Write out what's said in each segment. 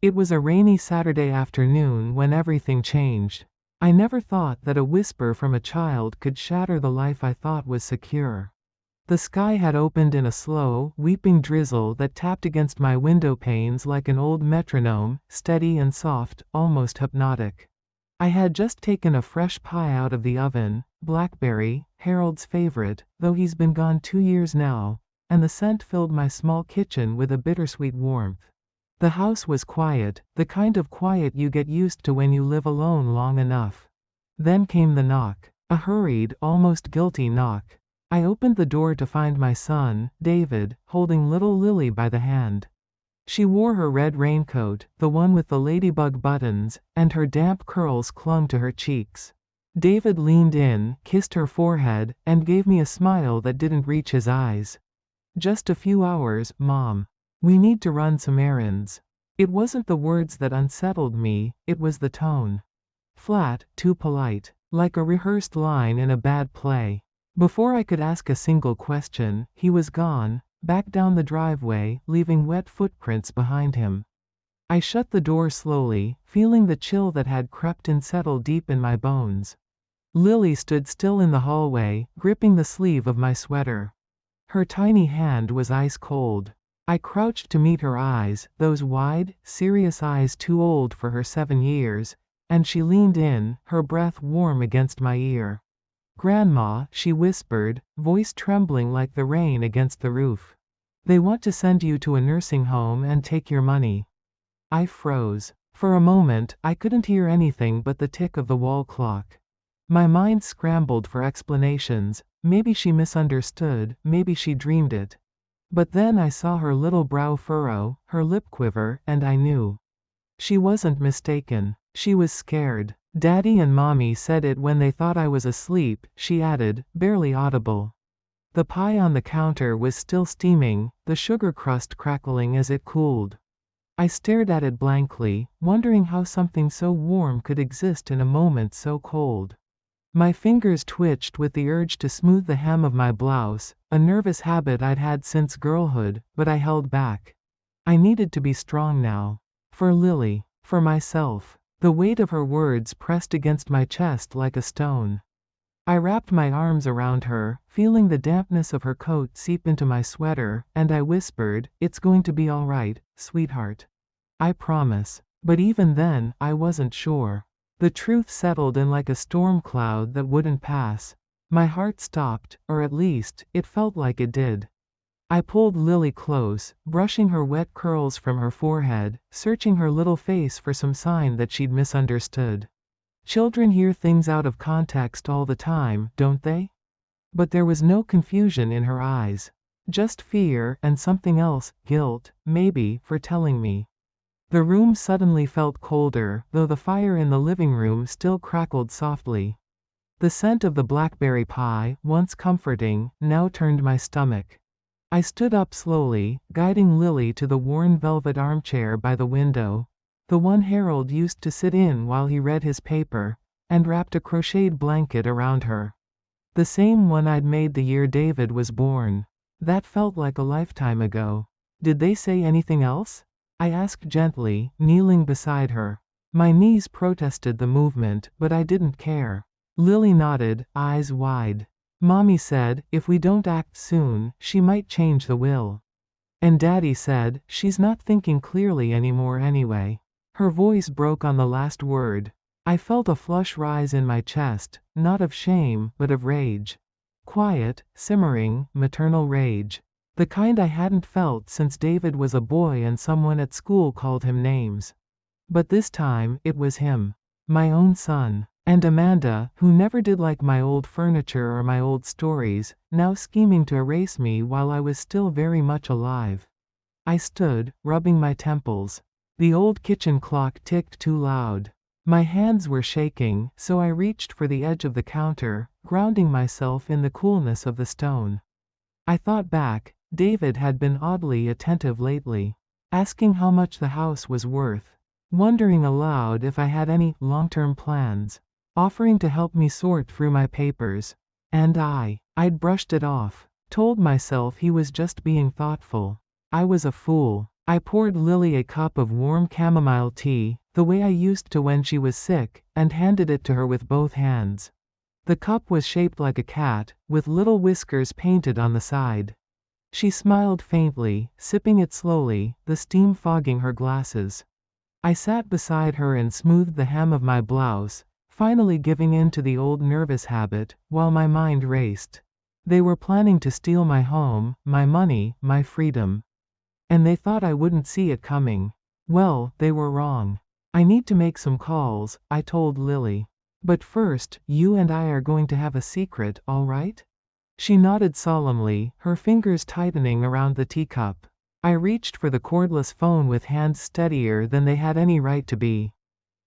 It was a rainy Saturday afternoon when everything changed. I never thought that a whisper from a child could shatter the life I thought was secure. The sky had opened in a slow, weeping drizzle that tapped against my window panes like an old metronome, steady and soft, almost hypnotic. I had just taken a fresh pie out of the oven, blackberry, Harold's favorite, though he's been gone 2 years now, and the scent filled my small kitchen with a bittersweet warmth. The house was quiet, the kind of quiet you get used to when you live alone long enough. Then came the knock, a hurried, almost guilty knock. I opened the door to find my son, David, holding little Lily by the hand. She wore her red raincoat, the one with the ladybug buttons, and her damp curls clung to her cheeks. David leaned in, kissed her forehead, and gave me a smile that didn't reach his eyes. "Just a few hours, Mom. We need to run some errands." It wasn't the words that unsettled me, it was the tone. Flat, too polite, like a rehearsed line in a bad play. Before I could ask a single question, he was gone, back down the driveway, leaving wet footprints behind him. I shut the door slowly, feeling the chill that had crept and settled deep in my bones. Lily stood still in the hallway, gripping the sleeve of my sweater. Her tiny hand was ice cold. I crouched to meet her eyes, those wide, serious eyes too old for her 7 years, and she leaned in, her breath warm against my ear. "Grandma," she whispered, voice trembling like the rain against the roof. "They want to send you to a nursing home and take your money." I froze. For a moment, I couldn't hear anything but the tick of the wall clock. My mind scrambled for explanations. Maybe she misunderstood, maybe she dreamed it. But then I saw her little brow furrow, her lip quiver, and I knew. She wasn't mistaken. She was scared. "Daddy and Mommy said it when they thought I was asleep," she added, barely audible. The pie on the counter was still steaming, the sugar crust crackling as it cooled. I stared at it blankly, wondering how something so warm could exist in a moment so cold. My fingers twitched with the urge to smooth the hem of my blouse, a nervous habit I'd had since girlhood, but I held back. I needed to be strong now. For Lily. For myself. The weight of her words pressed against my chest like a stone. I wrapped my arms around her, feeling the dampness of her coat seep into my sweater, and I whispered, "It's going to be all right, sweetheart. I promise." But even then, I wasn't sure. The truth settled in like a storm cloud that wouldn't pass. My heart stopped, or at least, it felt like it did. I pulled Lily close, brushing her wet curls from her forehead, searching her little face for some sign that she'd misunderstood. Children hear things out of context all the time, don't they? But there was no confusion in her eyes. Just fear and something else, guilt, maybe, for telling me. The room suddenly felt colder, though the fire in the living room still crackled softly. The scent of the blackberry pie, once comforting, now turned my stomach. I stood up slowly, guiding Lily to the worn velvet armchair by the window, the one Harold used to sit in while he read his paper, and wrapped a crocheted blanket around her. The same one I'd made the year David was born. That felt like a lifetime ago. "Did they say anything else?" I asked gently, kneeling beside her. My knees protested the movement, but I didn't care. Lily nodded, eyes wide. "Mommy said, if we don't act soon, she might change the will. And Daddy said, she's not thinking clearly anymore anyway." Her voice broke on the last word. I felt a flush rise in my chest, not of shame, but of rage. Quiet, simmering, maternal rage. The kind I hadn't felt since David was a boy and someone at school called him names. But this time, it was him. My own son. And Amanda, who never did like my old furniture or my old stories, now scheming to erase me while I was still very much alive. I stood, rubbing my temples. The old kitchen clock ticked too loud. My hands were shaking, so I reached for the edge of the counter, grounding myself in the coolness of the stone. I thought back. David had been oddly attentive lately, asking how much the house was worth, wondering aloud if I had any long-term plans, offering to help me sort through my papers. And I'd brushed it off, told myself he was just being thoughtful. I was a fool. I poured Lily a cup of warm chamomile tea, the way I used to when she was sick, and handed it to her with both hands. The cup was shaped like a cat, with little whiskers painted on the side. She smiled faintly, sipping it slowly, the steam fogging her glasses. I sat beside her and smoothed the hem of my blouse, finally giving in to the old nervous habit, while my mind raced. They were planning to steal my home, my money, my freedom. And they thought I wouldn't see it coming. Well, they were wrong. I need to make some calls, I told Lily. But first, you and I are going to have a secret, all right? She nodded solemnly, her fingers tightening around the teacup. I reached for the cordless phone with hands steadier than they had any right to be.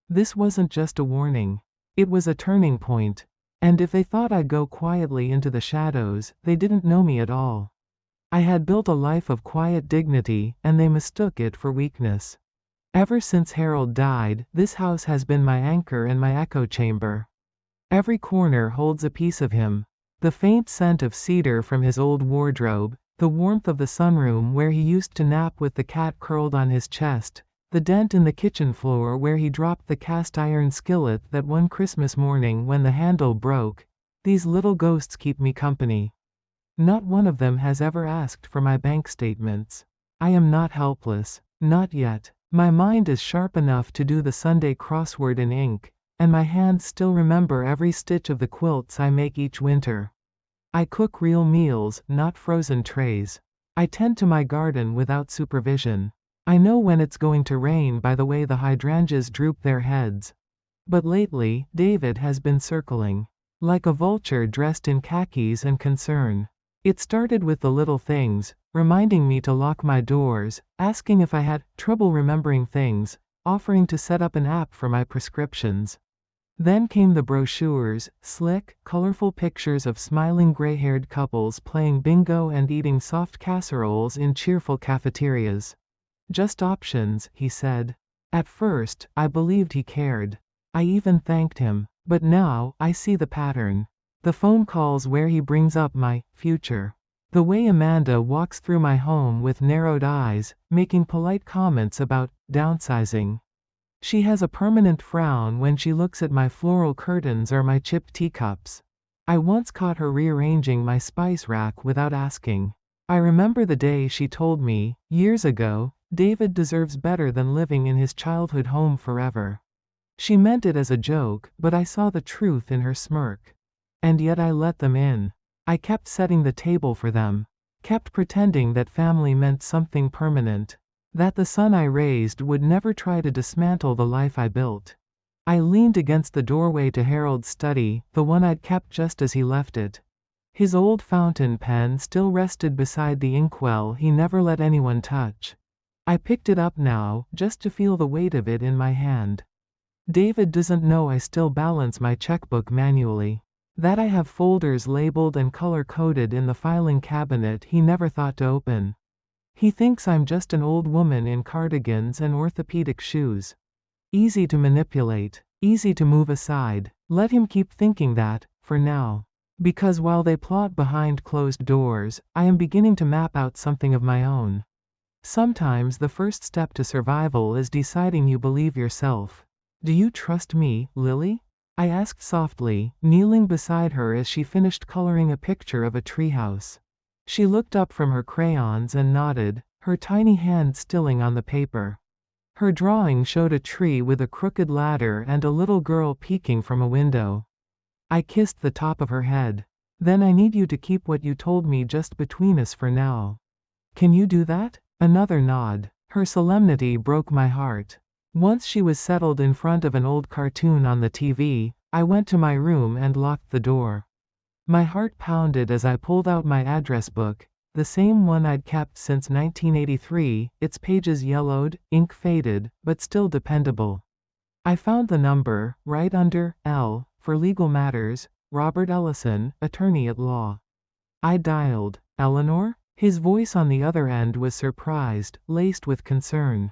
This wasn't just a warning. It was a turning point. And if they thought I'd go quietly into the shadows, they didn't know me at all. I had built a life of quiet dignity, and they mistook it for weakness. Ever since Harold died, this house has been my anchor and my echo chamber. Every corner holds a piece of him. The faint scent of cedar from his old wardrobe, the warmth of the sunroom where he used to nap with the cat curled on his chest, the dent in the kitchen floor where he dropped the cast iron skillet that one Christmas morning when the handle broke. These little ghosts keep me company. Not one of them has ever asked for my bank statements. I am not helpless. Not yet. My mind is sharp enough to do the Sunday crossword in ink, and my hands still remember every stitch of the quilts I make each winter. I cook real meals, not frozen trays. I tend to my garden without supervision. I know when it's going to rain by the way the hydrangeas droop their heads. But lately, David has been circling, like a vulture dressed in khakis and concern. It started with the little things, reminding me to lock my doors, asking if I had trouble remembering things, offering to set up an app for my prescriptions. Then came the brochures, slick, colorful pictures of smiling gray-haired couples playing bingo and eating soft casseroles in cheerful cafeterias. Just options, he said. At first, I believed he cared. I even thanked him. But now, I see the pattern. The phone calls where he brings up my future. The way Amanda walks through my home with narrowed eyes, making polite comments about downsizing. She has a permanent frown when she looks at my floral curtains or my chipped teacups. I once caught her rearranging my spice rack without asking. I remember the day she told me, years ago, David deserves better than living in his childhood home forever. She meant it as a joke, but I saw the truth in her smirk. And yet I let them in. I kept setting the table for them. Kept pretending that family meant something permanent. That the son I raised would never try to dismantle the life I built. I leaned against the doorway to Harold's study, the one I'd kept just as he left it. His old fountain pen still rested beside the inkwell he never let anyone touch. I picked it up now, just to feel the weight of it in my hand. David doesn't know I still balance my checkbook manually. That I have folders labeled and color-coded in the filing cabinet he never thought to open. He thinks I'm just an old woman in cardigans and orthopedic shoes. Easy to manipulate, easy to move aside. Let him keep thinking that, for now. Because while they plot behind closed doors, I am beginning to map out something of my own. Sometimes the first step to survival is deciding you believe yourself. Do you trust me, Lily? I asked softly, kneeling beside her as she finished coloring a picture of a treehouse. She looked up from her crayons and nodded, her tiny hand stilling on the paper. Her drawing showed a tree with a crooked ladder and a little girl peeking from a window. I kissed the top of her head. Then I need you to keep what you told me just between us for now. Can you do that? Another nod. Her solemnity broke my heart. Once she was settled in front of an old cartoon on the TV, I went to my room and locked the door. My heart pounded as I pulled out my address book, the same one I'd kept since 1983, its pages yellowed, ink faded, but still dependable. I found the number, right under L, for legal matters, Robert Ellison, attorney at law. I dialed. Eleanor? His voice on the other end was surprised, laced with concern.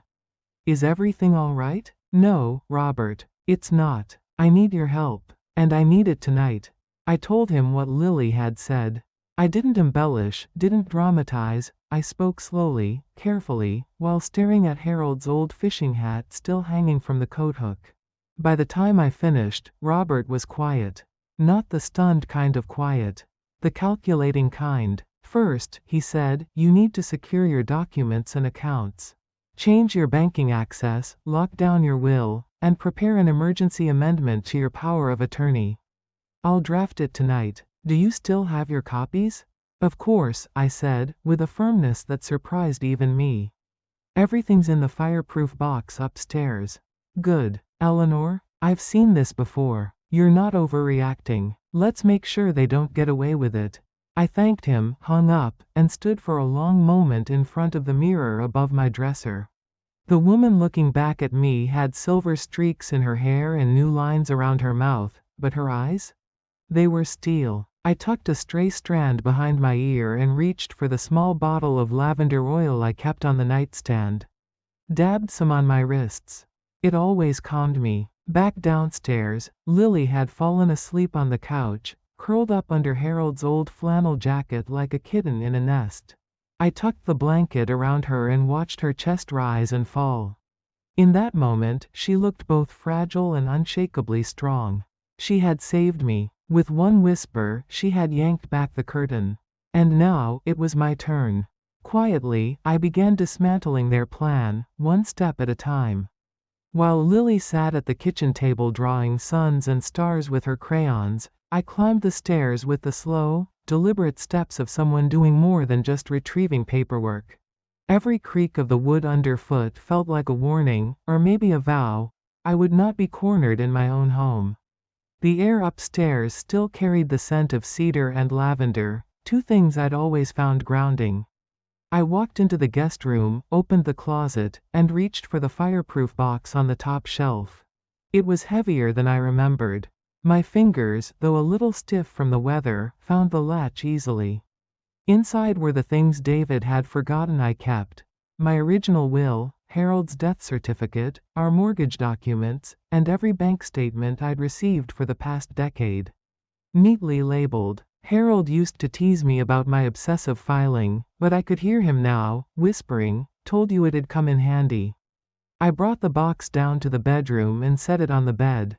Is everything all right? No, Robert, it's not. I need your help. And I need it tonight. I told him what Lily had said. I didn't embellish, didn't dramatize, I spoke slowly, carefully, while staring at Harold's old fishing hat still hanging from the coat hook. By the time I finished, Robert was quiet. Not the stunned kind of quiet. The calculating kind. First, he said, you need to secure your documents and accounts. Change your banking access, lock down your will, and prepare an emergency amendment to your power of attorney. I'll draft it tonight. Do you still have your copies? Of course, I said, with a firmness that surprised even me. Everything's in the fireproof box upstairs. Good. Eleanor, I've seen this before. You're not overreacting. Let's make sure they don't get away with it. I thanked him, hung up, and stood for a long moment in front of the mirror above my dresser. The woman looking back at me had silver streaks in her hair and new lines around her mouth, but her eyes? They were steel. I tucked a stray strand behind my ear and reached for the small bottle of lavender oil I kept on the nightstand. Dabbed some on my wrists. It always calmed me. Back downstairs, Lily had fallen asleep on the couch, curled up under Harold's old flannel jacket like a kitten in a nest. I tucked the blanket around her and watched her chest rise and fall. In that moment, she looked both fragile and unshakably strong. She had saved me. With one whisper, she had yanked back the curtain. And now, it was my turn. Quietly, I began dismantling their plan, one step at a time. While Lily sat at the kitchen table drawing suns and stars with her crayons, I climbed the stairs with the slow, deliberate steps of someone doing more than just retrieving paperwork. Every creak of the wood underfoot felt like a warning, or maybe a vow. I would not be cornered in my own home. The air upstairs still carried the scent of cedar and lavender, two things I'd always found grounding. I walked into the guest room, opened the closet, and reached for the fireproof box on the top shelf. It was heavier than I remembered. My fingers, though a little stiff from the weather, found the latch easily. Inside were the things David had forgotten I kept. My original will, Harold's death certificate, our mortgage documents, and every bank statement I'd received for the past decade. Neatly labeled. Harold used to tease me about my obsessive filing, but I could hear him now, whispering, "Told you it'd come in handy." I brought the box down to the bedroom and set it on the bed.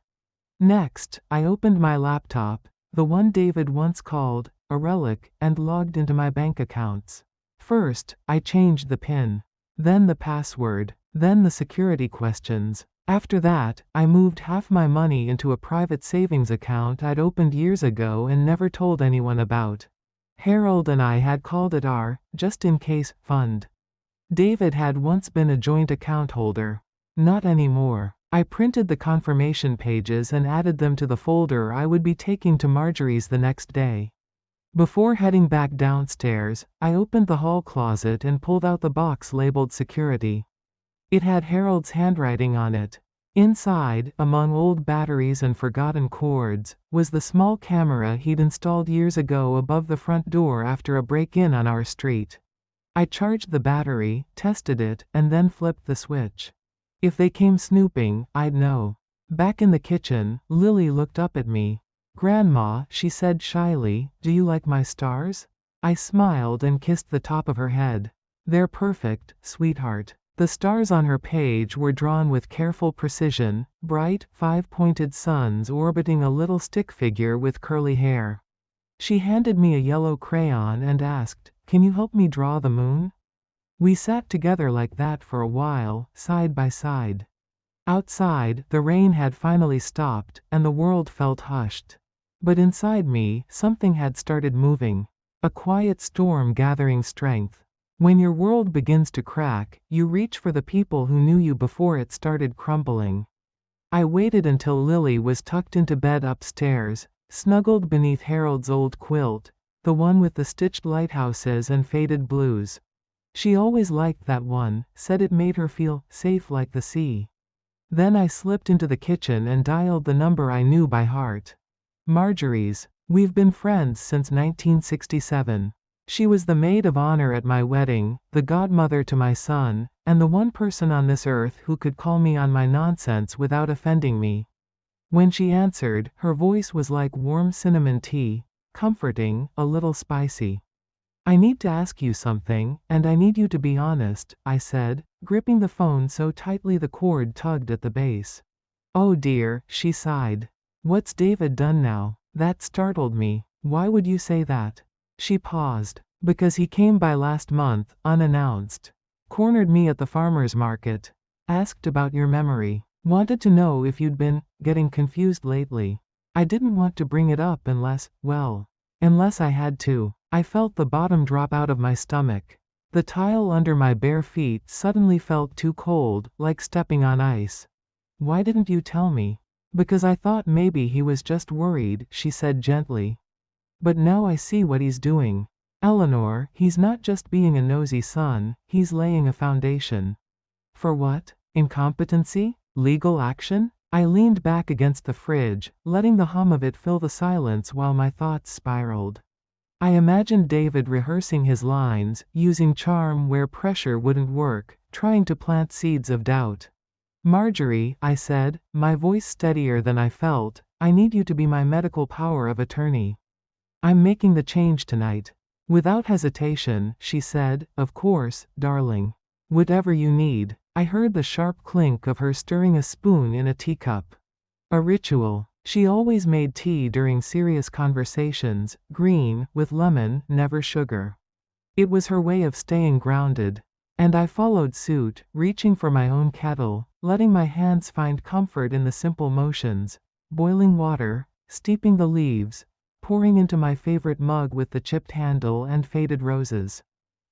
Next, I opened my laptop, the one David once called a relic, and logged into my bank accounts. First, I changed the PIN. Then the password. Then the security questions. After that, I moved half my money into a private savings account I'd opened years ago and never told anyone about. Harold and I had called it our just-in-case fund. David had once been a joint account holder. Not anymore. I printed the confirmation pages and added them to the folder I would be taking to Marjorie's the next day. Before heading back downstairs, I opened the hall closet and pulled out the box labeled security. It had Harold's handwriting on it. Inside, among old batteries and forgotten cords, was the small camera he'd installed years ago above the front door after a break-in on our street. I charged the battery, tested it, and then flipped the switch. If they came snooping, I'd know. Back in the kitchen, Lily looked up at me. "Grandma," she said shyly, "do you like my stars?" I smiled and kissed the top of her head. "They're perfect, sweetheart." The stars on her page were drawn with careful precision, bright, five-pointed suns orbiting a little stick figure with curly hair. She handed me a yellow crayon and asked, "Can you help me draw the moon?" We sat together like that for a while, side by side. Outside, the rain had finally stopped, and the world felt hushed. But inside me, something had started moving. A quiet storm gathering strength. When your world begins to crack, you reach for the people who knew you before it started crumbling. I waited until Lily was tucked into bed upstairs, snuggled beneath Harold's old quilt, the one with the stitched lighthouses and faded blues. She always liked that one, said it made her feel safe like the sea. Then I slipped into the kitchen and dialed the number I knew by heart. Marjorie's. We've been friends since 1967. She was the maid of honor at my wedding, the godmother to my son, and the one person on this earth who could call me on my nonsense without offending me. When she answered, her voice was like warm cinnamon tea. comforting, a little spicy. I need to ask you something, and I need you to be honest, I said, gripping the phone so tightly the cord tugged at the base. Oh dear, she sighed. What's David done now? That startled me. Why would you say that? She paused. Because he came by last month, unannounced. Cornered me at the farmer's market. Asked about your memory. Wanted to know if you'd been getting confused lately. I didn't want to bring it up unless I had to. I felt the bottom drop out of my stomach. The tile under my bare feet suddenly felt too cold, like stepping on ice. Why didn't you tell me? Because I thought maybe he was just worried, she said gently. But now I see what he's doing. Eleanor, he's not just being a nosy son, he's laying a foundation. For what? Incompetency? Legal action? I leaned back against the fridge, letting the hum of it fill the silence while my thoughts spiraled. I imagined David rehearsing his lines, using charm where pressure wouldn't work, trying to plant seeds of doubt. Marjorie, I said, my voice steadier than I felt, I need you to be my medical power of attorney. I'm making the change tonight. Without hesitation, she said, of course, darling. Whatever you need. I heard the sharp clink of her stirring a spoon in a teacup. A ritual. She always made tea during serious conversations, green, with lemon, never sugar. It was her way of staying grounded. And I followed suit, reaching for my own kettle, letting my hands find comfort in the simple motions. Boiling water, steeping the leaves, pouring into my favorite mug with the chipped handle and faded roses.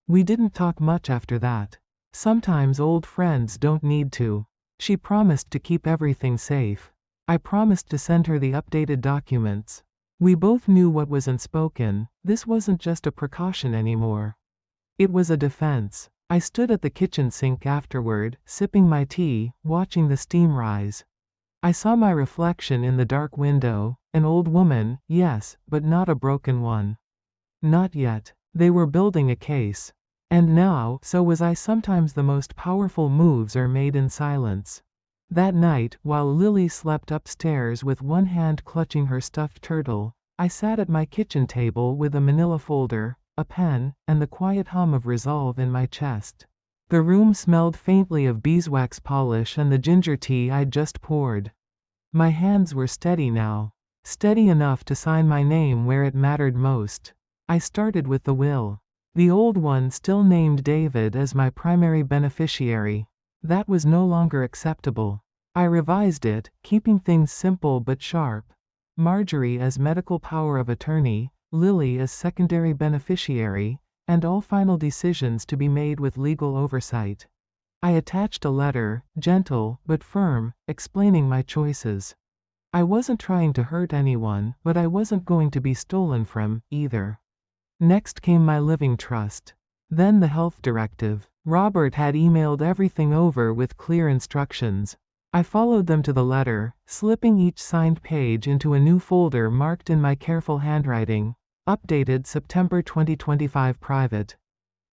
We didn't talk much after that. Sometimes old friends don't need to. She promised to keep everything safe. I promised to send her the updated documents. We both knew what was unspoken. This wasn't just a precaution anymore. It was a defense. I stood at the kitchen sink afterward, sipping my tea, watching the steam rise. I saw my reflection in the dark window, an old woman, yes, but not a broken one. Not yet. They were building a case. And now, so was I. Sometimes the most powerful moves are made in silence. That night, while Lily slept upstairs with one hand clutching her stuffed turtle, I sat at my kitchen table with a manila folder, a pen, and the quiet hum of resolve in my chest. The room smelled faintly of beeswax polish and the ginger tea I'd just poured. My hands were steady now. Steady enough to sign my name where it mattered most. I started with the will. The old one still named David as my primary beneficiary. That was no longer acceptable. I revised it, keeping things simple but sharp. Marjorie as medical power of attorney, Lily as secondary beneficiary, and all final decisions to be made with legal oversight. I attached a letter, gentle but firm, explaining my choices. I wasn't trying to hurt anyone, but I wasn't going to be stolen from, either. Next came my living trust. Then the health directive. Robert had emailed everything over with clear instructions. I followed them to the letter, slipping each signed page into a new folder marked in my careful handwriting. Updated September 2025 private.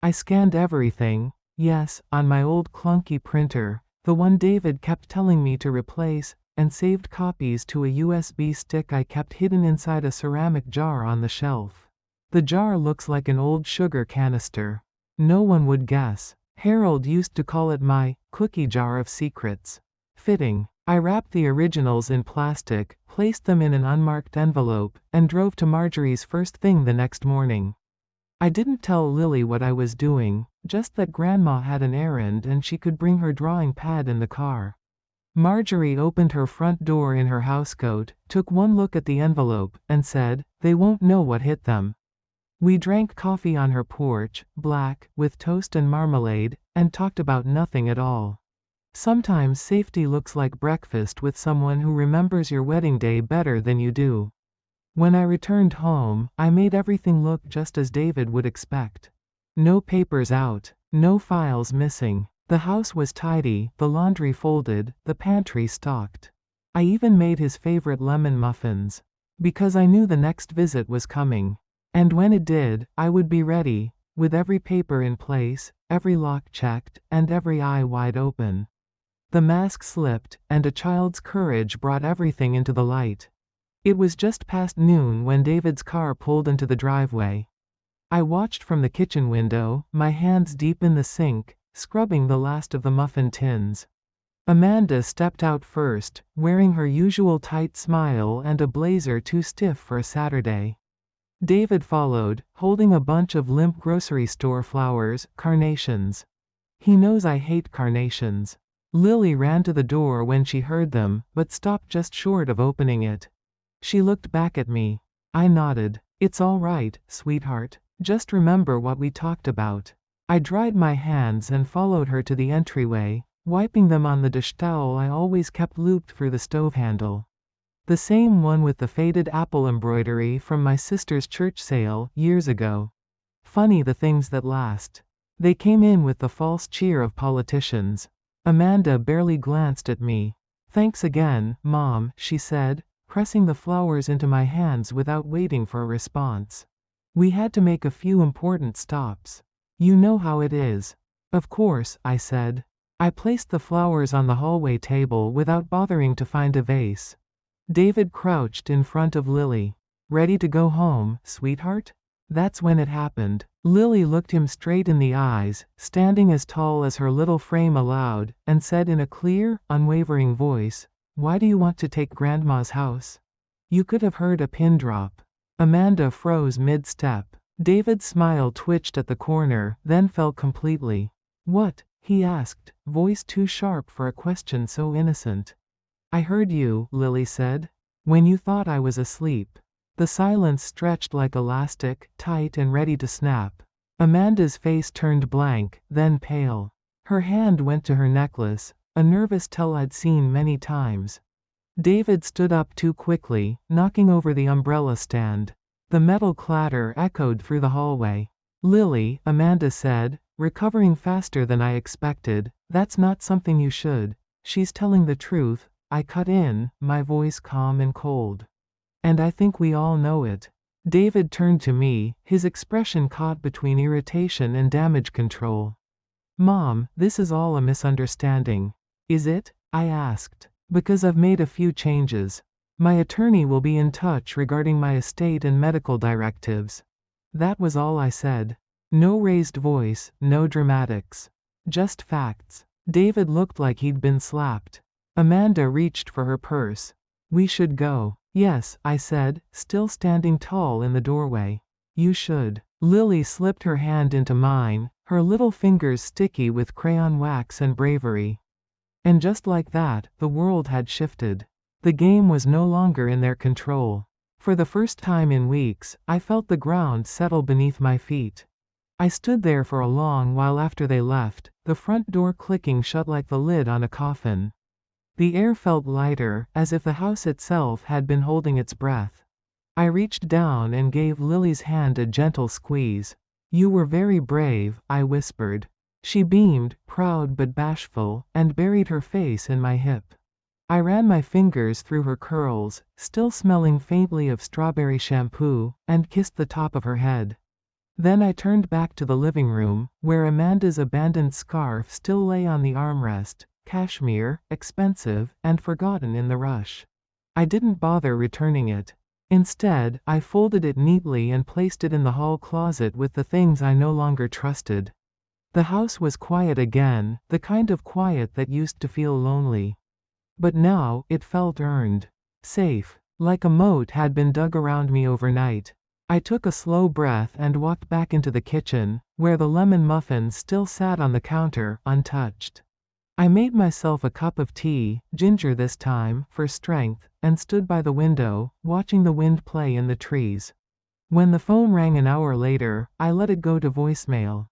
I scanned everything, yes, on my old clunky printer, the one David kept telling me to replace, and saved copies to a USB stick I kept hidden inside a ceramic jar on the shelf. The jar looks like an old sugar canister. No one would guess. Harold used to call it my cookie jar of secrets. Fitting. I wrapped the originals in plastic, placed them in an unmarked envelope, and drove to Marjorie's first thing the next morning. I didn't tell Lily what I was doing, just that Grandma had an errand and she could bring her drawing pad in the car. Marjorie opened her front door in her housecoat, took one look at the envelope, and said, "They won't know what hit them." We drank coffee on her porch, black, with toast and marmalade, and talked about nothing at all. Sometimes safety looks like breakfast with someone who remembers your wedding day better than you do. When I returned home, I made everything look just as David would expect. No papers out, no files missing. The house was tidy, the laundry folded, the pantry stocked. I even made his favorite lemon muffins. Because I knew the next visit was coming. And when it did, I would be ready, with every paper in place, every lock checked, and every eye wide open. The mask slipped, and a child's courage brought everything into the light. It was just past noon when David's car pulled into the driveway. I watched from the kitchen window, my hands deep in the sink, scrubbing the last of the muffin tins. Amanda stepped out first, wearing her usual tight smile and a blazer too stiff for a Saturday. David followed, holding a bunch of limp grocery store flowers, carnations. He knows I hate carnations. Lily ran to the door when she heard them, but stopped just short of opening it. She looked back at me. I nodded. It's all right, sweetheart. Just remember what we talked about. I dried my hands and followed her to the entryway, wiping them on the dish towel I always kept looped through the stove handle. The same one with the faded apple embroidery from my sister's church sale, years ago. Funny the things that last. They came in with the false cheer of politicians. Amanda barely glanced at me. Thanks again, Mom, she said, pressing the flowers into my hands without waiting for a response. We had to make a few important stops. You know how it is. Of course, I said. I placed the flowers on the hallway table without bothering to find a vase. David crouched in front of Lily. Ready to go home, sweetheart? That's when it happened. Lily looked him straight in the eyes, standing as tall as her little frame allowed, and said in a clear, unwavering voice, "Why do you want to take Grandma's house?" You could have heard a pin drop. Amanda froze mid-step. David's smile twitched at the corner, then fell completely. What? He asked, voice too sharp for a question so innocent. I heard you, Lily said. When you thought I was asleep. The silence stretched like elastic, tight and ready to snap. Amanda's face turned blank, then pale. Her hand went to her necklace, a nervous tell I'd seen many times. David stood up too quickly, knocking over the umbrella stand. The metal clatter echoed through the hallway. Lily, Amanda said, recovering faster than I expected, that's not something you should. She's telling the truth, I cut in, my voice calm and cold. And I think we all know it. David turned to me, his expression caught between irritation and damage control. Mom, this is all a misunderstanding. Is it? I asked. Because I've made a few changes. My attorney will be in touch regarding my estate and medical directives. That was all I said. No raised voice, no dramatics. Just facts. David looked like he'd been slapped. Amanda reached for her purse. We should go. Yes, I said, still standing tall in the doorway. You should. Lily slipped her hand into mine, her little fingers sticky with crayon wax and bravery. And just like that, the world had shifted. The game was no longer in their control. For the first time in weeks, I felt the ground settle beneath my feet. I stood there for a long while after they left, the front door clicking shut like the lid on a coffin. The air felt lighter, as if the house itself had been holding its breath. I reached down and gave Lily's hand a gentle squeeze. You were very brave, I whispered. She beamed, proud but bashful, and buried her face in my hip. I ran my fingers through her curls, still smelling faintly of strawberry shampoo, and kissed the top of her head. Then I turned back to the living room, where Amanda's abandoned scarf still lay on the armrest, cashmere, expensive, and forgotten in the rush. I didn't bother returning it. Instead, I folded it neatly and placed it in the hall closet with the things I no longer trusted. The house was quiet again, the kind of quiet that used to feel lonely. But now, it felt earned. Safe. Like a moat had been dug around me overnight. I took a slow breath and walked back into the kitchen, where the lemon muffins still sat on the counter, untouched. I made myself a cup of tea, ginger this time, for strength, and stood by the window, watching the wind play in the trees. When the phone rang an hour later, I let it go to voicemail.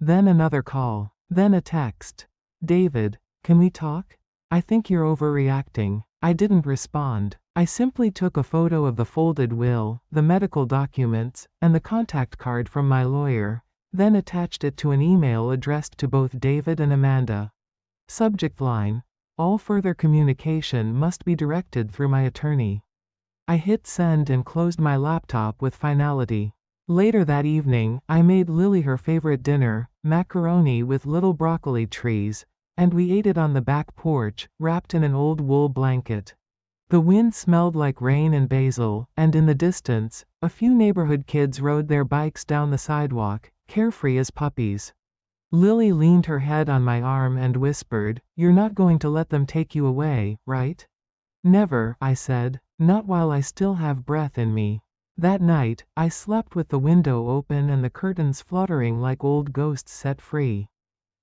Then another call. Then a text. David, can we talk? I think you're overreacting. I didn't respond. I simply took a photo of the folded will, the medical documents, and the contact card from my lawyer, then attached it to an email addressed to both David and Amanda. Subject line: all further communication must be directed through my attorney. I hit send and closed my laptop with finality. Later that evening, I made Lily her favorite dinner, macaroni with little broccoli trees, and we ate it on the back porch, wrapped in an old wool blanket. The wind smelled like rain and basil, and in the distance, a few neighborhood kids rode their bikes down the sidewalk, carefree as puppies. Lily leaned her head on my arm and whispered, "You're not going to let them take you away, right?" "Never," I said, "not while I still have breath in me." That night, I slept with the window open and the curtains fluttering like old ghosts set free.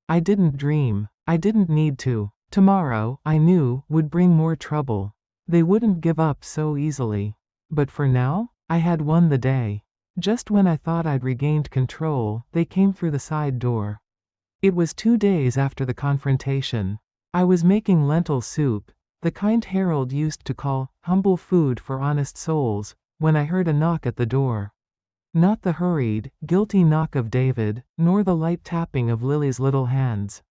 I didn't dream. I didn't need to. Tomorrow, I knew, would bring more trouble. They wouldn't give up so easily. But for now, I had won the day. Just when I thought I'd regained control, they came through the side door. It was 2 days after the confrontation. I was making lentil soup, the kind Harold used to call humble food for honest souls, when I heard a knock at the door. Not the hurried, guilty knock of David, nor the light tapping of Lily's little hands.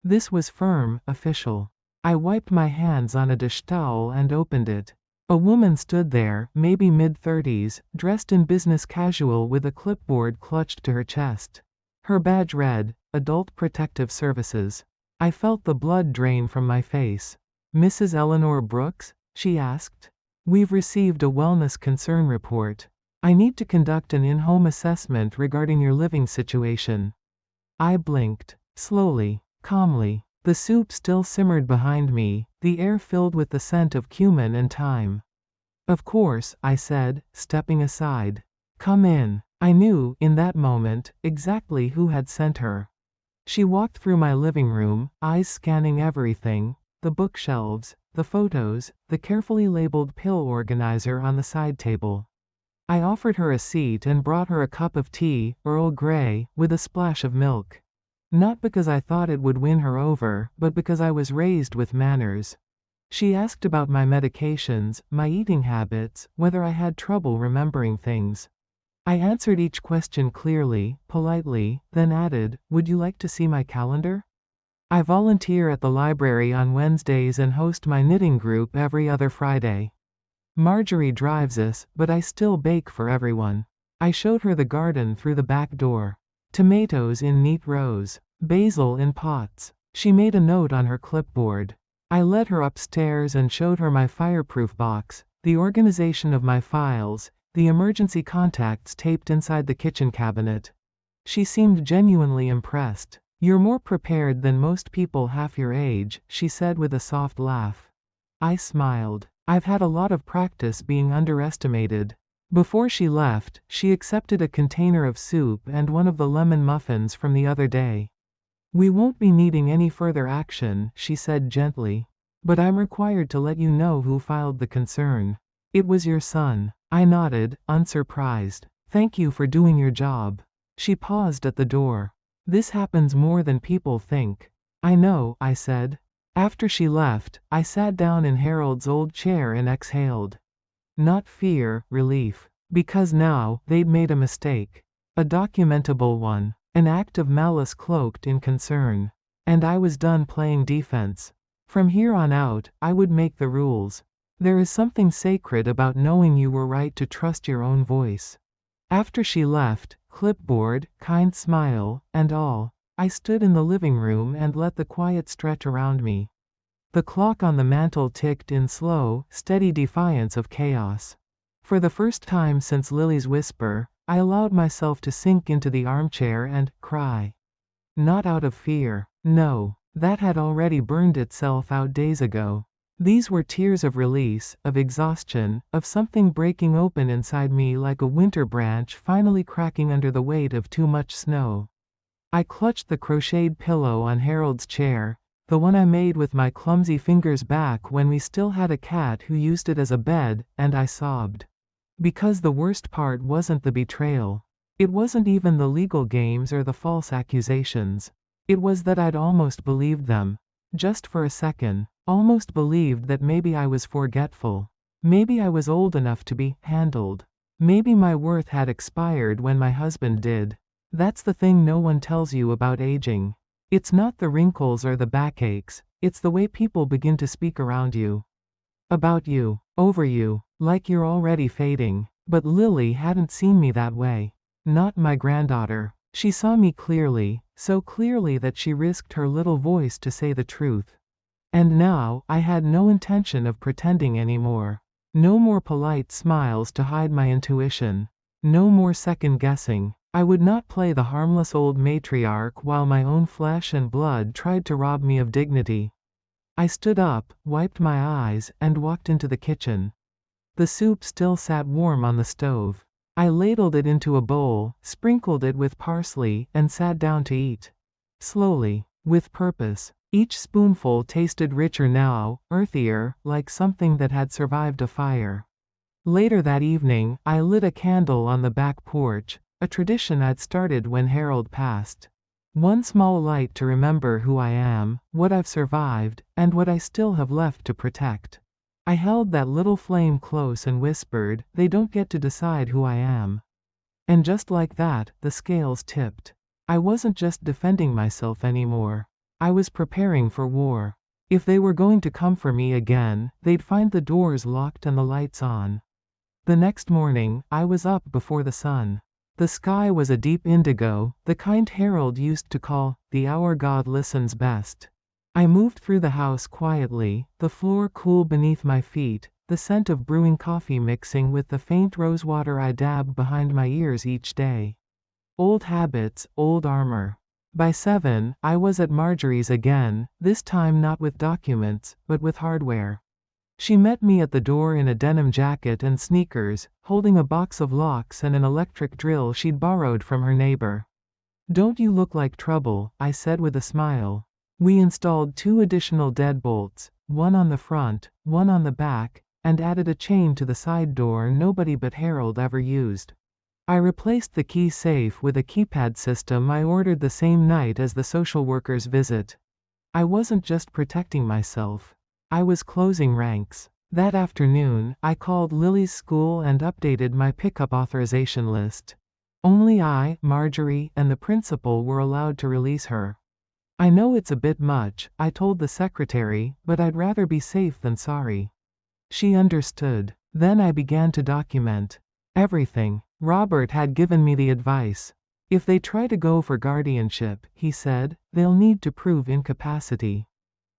This was firm, official. I wiped my hands on a dish towel and opened it. A woman stood there, maybe mid-30s, dressed in business casual with a clipboard clutched to her chest. Her badge read, Adult Protective Services. I felt the blood drain from my face. "Mrs. Eleanor Brooks?" she asked. "We've received a wellness concern report. I need to conduct an in-home assessment regarding your living situation." I blinked. Slowly, calmly. The soup still simmered behind me, the air filled with the scent of cumin and thyme. "Of course," I said, stepping aside. "Come in." I knew, in that moment, exactly who had sent her. She walked through my living room, eyes scanning everything, the bookshelves, the photos, the carefully labeled pill organizer on the side table. I offered her a seat and brought her a cup of tea, Earl Grey, with a splash of milk. Not because I thought it would win her over, but because I was raised with manners. She asked about my medications, my eating habits, whether I had trouble remembering things. I answered each question clearly, politely, then added, "Would you like to see my calendar? I volunteer at the library on Wednesdays and host my knitting group every other Friday. Marjorie drives us, but I still bake for everyone." I showed her the garden through the back door. Tomatoes in neat rows, basil in pots. She made a note on her clipboard. I led her upstairs and showed her my fireproof box, the organization of my files, the emergency contacts taped inside the kitchen cabinet. She seemed genuinely impressed. "You're more prepared than most people half your age," she said with a soft laugh. I smiled. "I've had a lot of practice being underestimated." Before she left, she accepted a container of soup and one of the lemon muffins from the other day. "We won't be needing any further action," she said gently. "But I'm required to let you know who filed the concern. It was your son." I nodded, unsurprised. "Thank you for doing your job." She paused at the door. "This happens more than people think." "I know," I said. After she left, I sat down in Harold's old chair and exhaled. Not fear, relief. Because now, they'd made a mistake. A documentable one. An act of malice cloaked in concern. And I was done playing defense. From here on out, I would make the rules. There is something sacred about knowing you were right to trust your own voice. After she left, clipboard, kind smile, and all, I stood in the living room and let the quiet stretch around me. The clock on the mantel ticked in slow, steady defiance of chaos. For the first time since Lily's whisper, I allowed myself to sink into the armchair and cry. Not out of fear. No, that had already burned itself out days ago. These were tears of release, of exhaustion, of something breaking open inside me like a winter branch finally cracking under the weight of too much snow. I clutched the crocheted pillow on Harold's chair, the one I made with my clumsy fingers back when we still had a cat who used it as a bed, and I sobbed. Because the worst part wasn't the betrayal. It wasn't even the legal games or the false accusations. It was that I'd almost believed them. Just for a second. Almost believed that maybe I was forgetful. Maybe I was old enough to be handled. Maybe my worth had expired when my husband did. That's the thing no one tells you about aging. It's not the wrinkles or the backaches, it's the way people begin to speak around you. About you, over you, like you're already fading. But Lily hadn't seen me that way. Not my granddaughter. She saw me clearly, so clearly that she risked her little voice to say the truth. And now, I had no intention of pretending anymore. No more polite smiles to hide my intuition. No more second-guessing. I would not play the harmless old matriarch while my own flesh and blood tried to rob me of dignity. I stood up, wiped my eyes, and walked into the kitchen. The soup still sat warm on the stove. I ladled it into a bowl, sprinkled it with parsley, and sat down to eat. Slowly, with purpose. Each spoonful tasted richer now, earthier, like something that had survived a fire. Later that evening, I lit a candle on the back porch, a tradition I'd started when Harold passed. One small light to remember who I am, what I've survived, and what I still have left to protect. I held that little flame close and whispered, "They don't get to decide who I am." And just like that, the scales tipped. I wasn't just defending myself anymore. I was preparing for war. If they were going to come for me again, they'd find the doors locked and the lights on. The next morning, I was up before the sun. The sky was a deep indigo, the kind Harold used to call, "the hour God listens best." I moved through the house quietly, the floor cool beneath my feet, the scent of brewing coffee mixing with the faint rosewater I dab behind my ears each day. Old habits, old armor. By 7, I was at Marjorie's again, this time not with documents, but with hardware. She met me at the door in a denim jacket and sneakers, holding a box of locks and an electric drill she'd borrowed from her neighbor. "Don't you look like trouble," I said with a smile. We installed 2 additional deadbolts, one on the front, one on the back, and added a chain to the side door nobody but Harold ever used. I replaced the key safe with a keypad system I ordered the same night as the social worker's visit. I wasn't just protecting myself. I was closing ranks. That afternoon, I called Lily's school and updated my pickup authorization list. Only I, Marjorie, and the principal were allowed to release her. "I know it's a bit much," I told the secretary, "but I'd rather be safe than sorry." She understood. Then I began to document everything. Robert had given me the advice. "If they try to go for guardianship," he said, "they'll need to prove incapacity."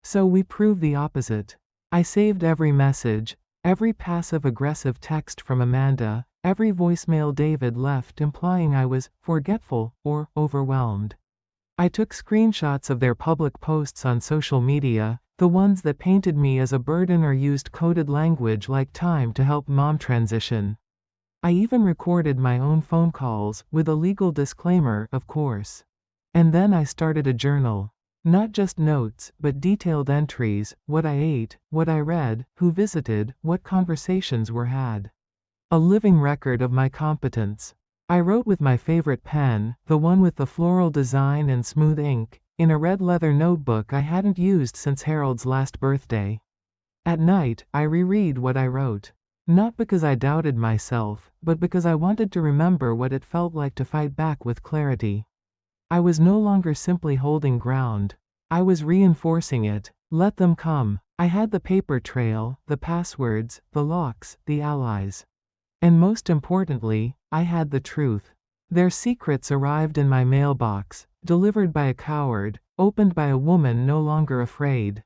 So we proved the opposite. I saved every message, every passive-aggressive text from Amanda, every voicemail David left implying I was forgetful or overwhelmed. I took screenshots of their public posts on social media, the ones that painted me as a burden or used coded language like "time to help mom transition." I even recorded my own phone calls, with a legal disclaimer, of course. And then I started a journal. Not just notes, but detailed entries, what I ate, what I read, who visited, what conversations were had. A living record of my competence. I wrote with my favorite pen, the one with the floral design and smooth ink, in a red leather notebook I hadn't used since Harold's last birthday. At night, I reread what I wrote. Not because I doubted myself, but because I wanted to remember what it felt like to fight back with clarity. I was no longer simply holding ground. I was reinforcing it. Let them come. I had the paper trail, the passwords, the locks, the allies. And most importantly, I had the truth. Their secrets arrived in my mailbox, delivered by a coward, opened by a woman no longer afraid.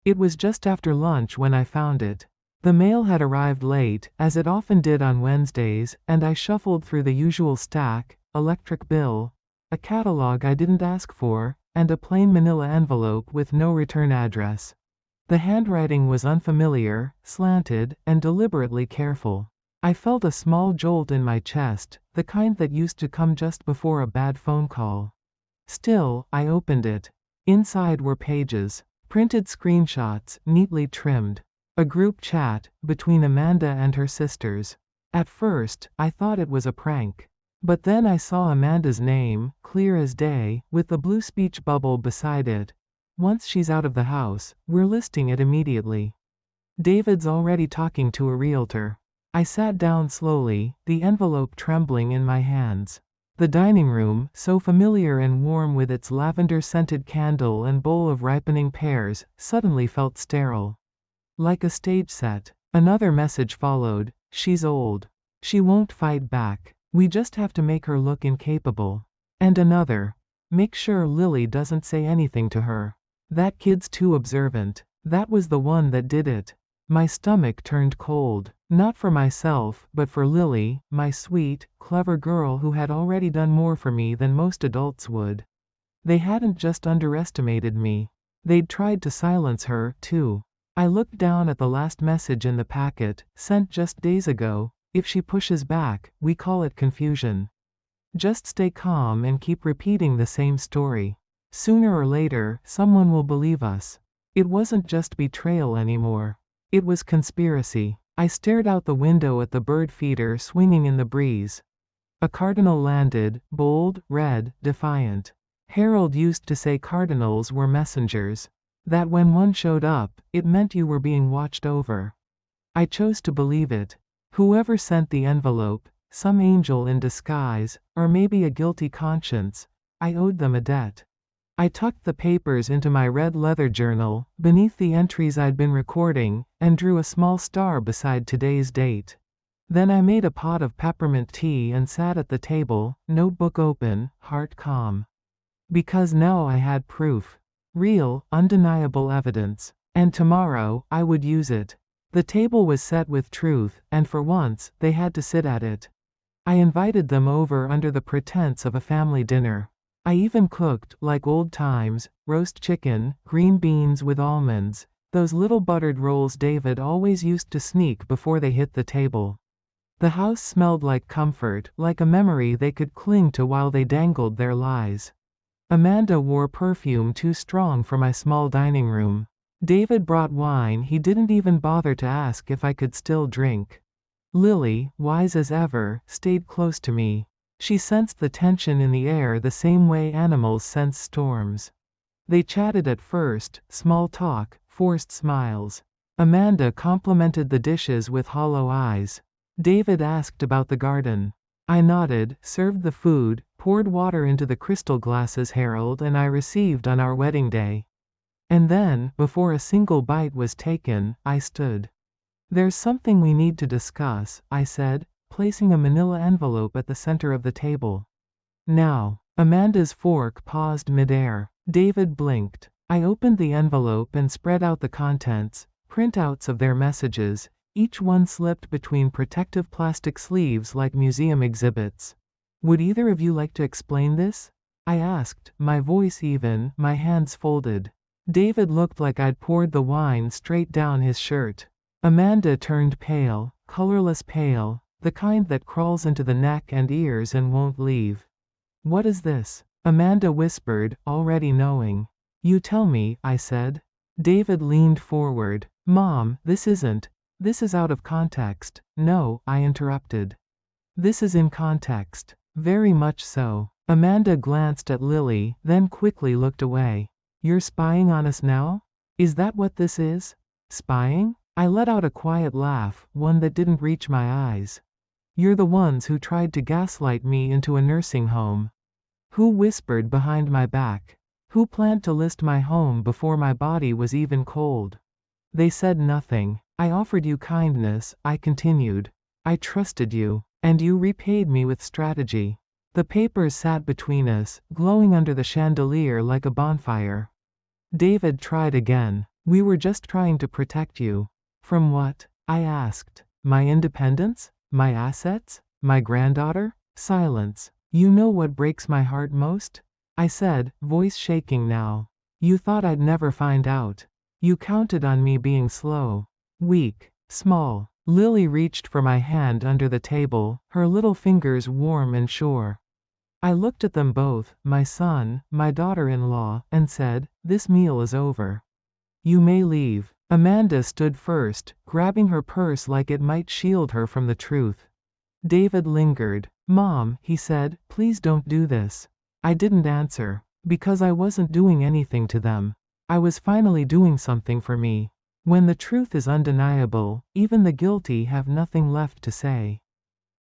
It was just after lunch when I found it. The mail had arrived late, as it often did on Wednesdays, and I shuffled through the usual stack: electric bill, a catalog I didn't ask for, and a plain manila envelope with no return address. The handwriting was unfamiliar, slanted, and deliberately careful. I felt a small jolt in my chest, the kind that used to come just before a bad phone call. Still, I opened it. Inside were pages, printed screenshots, neatly trimmed. A group chat, between Amanda and her sisters. At first, I thought it was a prank. But then I saw Amanda's name, clear as day, with the blue speech bubble beside it. "Once she's out of the house, we're listing it immediately. David's already talking to a realtor." I sat down slowly, the envelope trembling in my hands. The dining room, so familiar and warm with its lavender-scented candle and bowl of ripening pears, suddenly felt sterile. Like a stage set. Another message followed: "She's old. She won't fight back. We just have to make her look incapable." And another: "Make sure Lily doesn't say anything to her. That kid's too observant." That was the one that did it. My stomach turned cold, not for myself, but for Lily, my sweet, clever girl who had already done more for me than most adults would. They hadn't just underestimated me. They'd tried to silence her, too. I looked down at the last message in the packet, sent just days ago. If she pushes back, we call it confusion. Just stay calm and keep repeating the same story. Sooner or later, someone will believe us. It wasn't just betrayal anymore. It was conspiracy. I stared out the window at the bird feeder swinging in the breeze. A cardinal landed, bold, red, defiant. Harold used to say cardinals were messengers. That when one showed up, it meant you were being watched over. I chose to believe it. Whoever sent the envelope, some angel in disguise, or maybe a guilty conscience, I owed them a debt. I tucked the papers into my red leather journal, beneath the entries I'd been recording, and drew a small star beside today's date. Then I made a pot of peppermint tea and sat at the table, notebook open, heart calm. Because now I had proof. Real, undeniable evidence. And tomorrow, I would use it. The table was set with truth, and for once, they had to sit at it. I invited them over under the pretense of a family dinner. I even cooked, like old times, roast chicken, green beans with almonds, those little buttered rolls David always used to sneak before they hit the table. The house smelled like comfort, like a memory they could cling to while they dangled their lies. Amanda wore perfume too strong for my small dining room. David brought wine he didn't even bother to ask if I could still drink. Lily, wise as ever, stayed close to me. She sensed the tension in the air the same way animals sense storms. They chatted at first, small talk, forced smiles. Amanda complimented the dishes with hollow eyes. David asked about the garden. I nodded, served the food, poured water into the crystal glasses Harold and I received on our wedding day. And then, before a single bite was taken, I stood. There's something we need to discuss, I said, placing a manila envelope at the center of the table. Now. Amanda's fork paused midair. David blinked. I opened the envelope and spread out the contents, printouts of their messages, each one slipped between protective plastic sleeves like museum exhibits. Would either of you like to explain this? I asked, my voice even, my hands folded. David looked like I'd poured the wine straight down his shirt. Amanda turned pale, colorless pale, the kind that crawls into the neck and ears and won't leave. What is this? Amanda whispered, already knowing. You tell me, I said. David leaned forward. Mom, this is out of context. No, I interrupted. This is in context. Very much so. Amanda glanced at Lily, then quickly looked away. You're spying on us now? Is that what this is? Spying? I let out a quiet laugh, one that didn't reach my eyes. You're the ones who tried to gaslight me into a nursing home. Who whispered behind my back? Who planned to list my home before my body was even cold? They said nothing. I offered you kindness, I continued. I trusted you, and you repaid me with strategy. The papers sat between us, glowing under the chandelier like a bonfire. David tried again. We were just trying to protect you. From what? I asked. My independence? My assets? My granddaughter? Silence. You know what breaks my heart most? I said, voice shaking now. You thought I'd never find out. You counted on me being slow. Weak. Small. Lily reached for my hand under the table, her little fingers warm and sure. I looked at them both, my son, my daughter-in-law, and said, this meal is over. You may leave. Amanda stood first, grabbing her purse like it might shield her from the truth. David lingered. Mom, he said, please don't do this. I didn't answer. Because I wasn't doing anything to them. I was finally doing something for me. When the truth is undeniable, even the guilty have nothing left to say.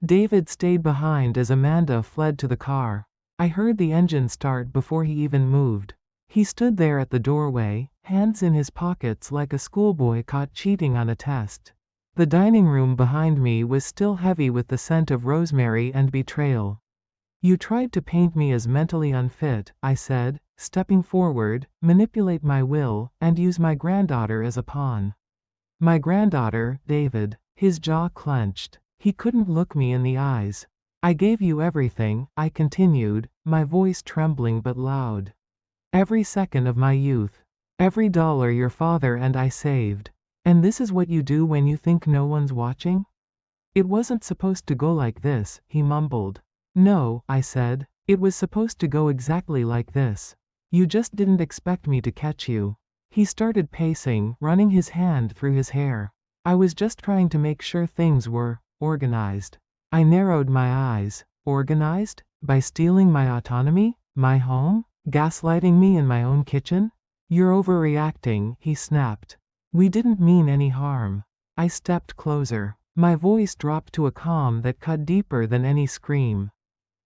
David stayed behind as Amanda fled to the car. I heard the engine start before he even moved. He stood there at the doorway, hands in his pockets like a schoolboy caught cheating on a test. The dining room behind me was still heavy with the scent of rosemary and betrayal. You tried to paint me as mentally unfit, I said, stepping forward, manipulate my will, and use my granddaughter as a pawn. My granddaughter, David. His jaw clenched. He couldn't look me in the eyes. I gave you everything, I continued, my voice trembling but loud. Every second of my youth. Every dollar your father and I saved. And this is what you do when you think no one's watching? It wasn't supposed to go like this, he mumbled. No, I said. It was supposed to go exactly like this. You just didn't expect me to catch you. He started pacing, running his hand through his hair. I was just trying to make sure things were organized. I narrowed my eyes. Organized? By stealing my autonomy? My home? Gaslighting me in my own kitchen? You're overreacting, he snapped. We didn't mean any harm. I stepped closer. My voice dropped to a calm that cut deeper than any scream.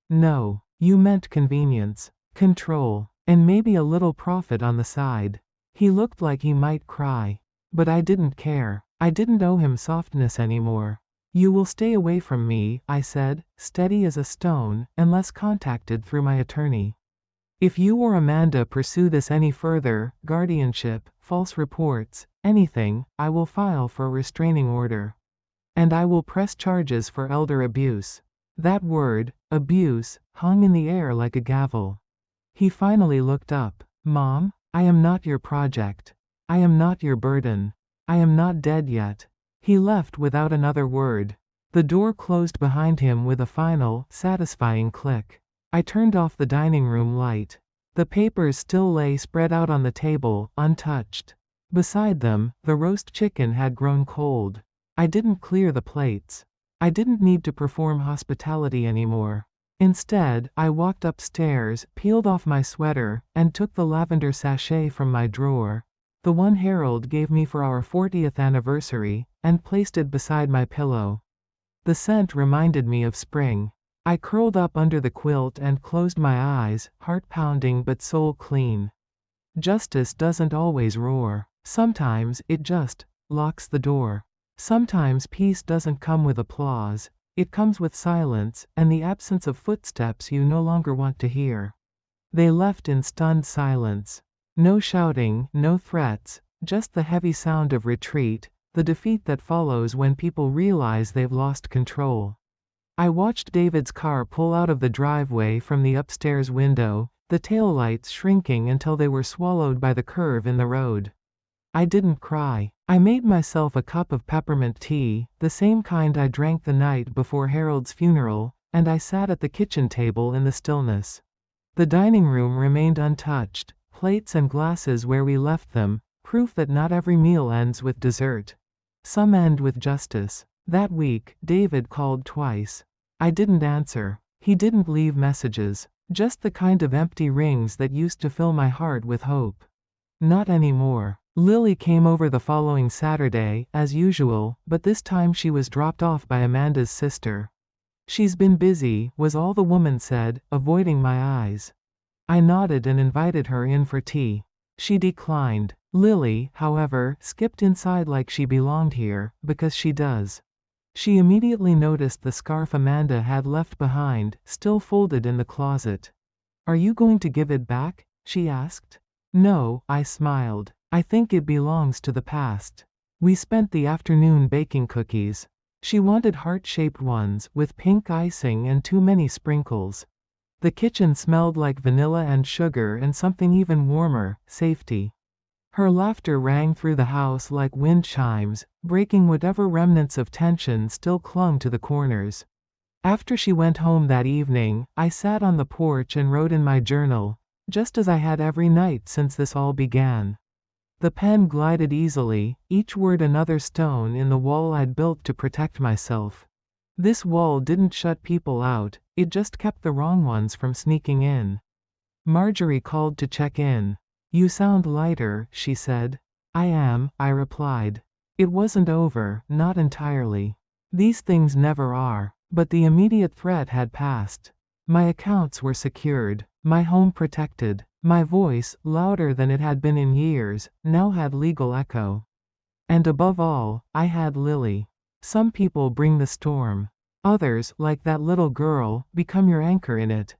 No, you meant convenience, control, and maybe a little profit on the side. He looked like he might cry. But I didn't care. I didn't owe him softness anymore. You will stay away from me, I said, steady as a stone, unless contacted through my attorney. If you or Amanda pursue this any further, guardianship, false reports, anything, I will file for a restraining order. And I will press charges for elder abuse. That word, abuse, hung in the air like a gavel. He finally looked up. Mom, I am not your project. I am not your burden. I am not dead yet. He left without another word. The door closed behind him with a final, satisfying click. I turned off the dining room light. The papers still lay spread out on the table, untouched. Beside them, the roast chicken had grown cold. I didn't clear the plates. I didn't need to perform hospitality anymore. Instead, I walked upstairs, peeled off my sweater, and took the lavender sachet from my drawer, the one Harold gave me for our 40th anniversary, and placed it beside my pillow. The scent reminded me of spring. I curled up under the quilt and closed my eyes, heart pounding but soul clean. Justice doesn't always roar. Sometimes it just locks the door. Sometimes peace doesn't come with applause. It comes with silence, and the absence of footsteps you no longer want to hear. They left in stunned silence. No shouting, no threats, just the heavy sound of retreat, the defeat that follows when people realize they've lost control. I watched David's car pull out of the driveway from the upstairs window, the taillights shrinking until they were swallowed by the curve in the road. I didn't cry. I made myself a cup of peppermint tea, the same kind I drank the night before Harold's funeral, and I sat at the kitchen table in the stillness. The dining room remained untouched, plates and glasses where we left them, proof that not every meal ends with dessert. Some end with justice. That week, David called twice. I didn't answer. He didn't leave messages, just the kind of empty rings that used to fill my heart with hope. Not anymore. Lily came over the following Saturday, as usual, but this time she was dropped off by Amanda's sister. She's been busy, was all the woman said, avoiding my eyes. I nodded and invited her in for tea. She declined. Lily, however, skipped inside like she belonged here, because she does. She immediately noticed the scarf Amanda had left behind, still folded in the closet. Are you going to give it back? She asked. No, I smiled. I think it belongs to the past. We spent the afternoon baking cookies. She wanted heart-shaped ones, with pink icing and too many sprinkles. The kitchen smelled like vanilla and sugar and something even warmer, safety. Her laughter rang through the house like wind chimes, breaking whatever remnants of tension still clung to the corners. After she went home that evening, I sat on the porch and wrote in my journal, just as I had every night since this all began. The pen glided easily, each word another stone in the wall I'd built to protect myself. This wall didn't shut people out, it just kept the wrong ones from sneaking in. Marjorie called to check in. You sound lighter, she said. I am, I replied. It wasn't over, not entirely. These things never are, but the immediate threat had passed. My accounts were secured, my home protected. My voice, louder than it had been in years, now had legal echo. And above all, I had Lily. Some people bring the storm. Others, like that little girl, become your anchor in it.